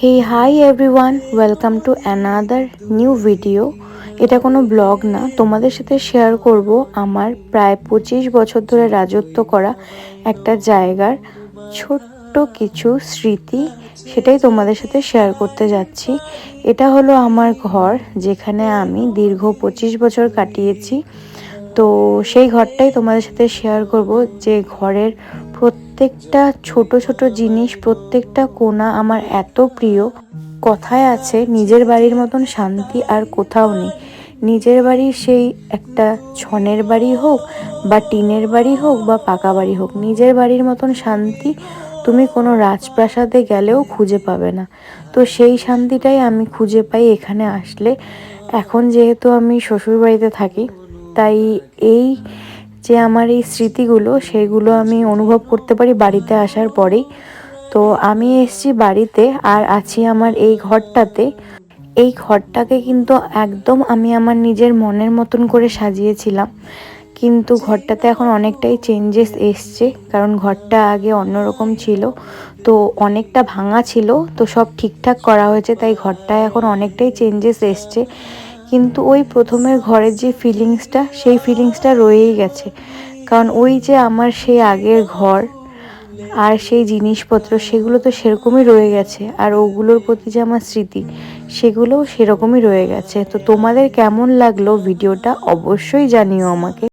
Hey hi everyone, welcome to another new video. এটা কোনো blog না, তোমাদের সাথে শেয়ার করব আমার প্রায় 25 বছর ধরে রাজত্ব করা একটা জায়গার ছোট্ট কিছু স্মৃতি। সেটাই তোমাদের সাথে শেয়ার করতে যাচ্ছি। এটা হলো আমার ঘর, যেখানে আমি দীর্ঘ 25 বছর কাটিয়েছি। তো সেই ঘরটাই তোমাদের সাথে শেয়ার করব, যে ঘরের প্রত্যেকটা ছোট ছোট জিনিস, প্রত্যেকটা কোণা আমার এত প্রিয়। কথায় আছে, নিজের বাড়ির মতন শান্তি আর কোথাও নেই। নিজের বাড়ি সেই একটা ছনের বাড়ি হোক বা টিনের বাড়ি হোক বা পাকা বাড়ি হোক, নিজের বাড়ির মতন শান্তি তুমি কোনো রাজপ্রাসাদে গেলেও খুঁজে পাবে না। তো সেই শান্তিটাই আমি খুঁজে পাই এখানে আসলে। এখন যেহেতু আমি শ্বশুরবাড়িতে থাকি, তাই এই যে আমার এই স্মৃতিগুলো, সেগুলো আমি অনুভব করতে পারি বাড়িতে আসার পরেই। তো আমি এসেছি বাড়িতে আর আছি আমার এই ঘরটাতে। এই ঘরটাকে কিন্তু একদম আমি আমার নিজের মনের মতন করে সাজিয়েছিলাম, কিন্তু ঘরটাতে এখন অনেকটাই চেঞ্জেস এসছে, কারণ ঘরটা আগে অন্যরকম ছিল, তো অনেকটা ভাঙা ছিল, তো সব ঠিকঠাক করা হয়েছে, তাই ঘরটা এখন অনেকটাই চেঞ্জেস এসছে। কিন্তু ওই প্রথমের ঘরের যে ফিলিংসটা, সেই ফিলিংসটা রয়েই গেছে, কারণ ওই যে আমার সেই আগের ঘর আর সেই জিনিসপত্র, সেগুলো তো সেরকমই রয়ে গেছে, আর ওগুলোর প্রতি যে আমার স্মৃতি, সেগুলোও সেরকমই রয়ে গেছে। তো তোমাদের কেমন লাগলো ভিডিওটা অবশ্যই জানিও আমাকে।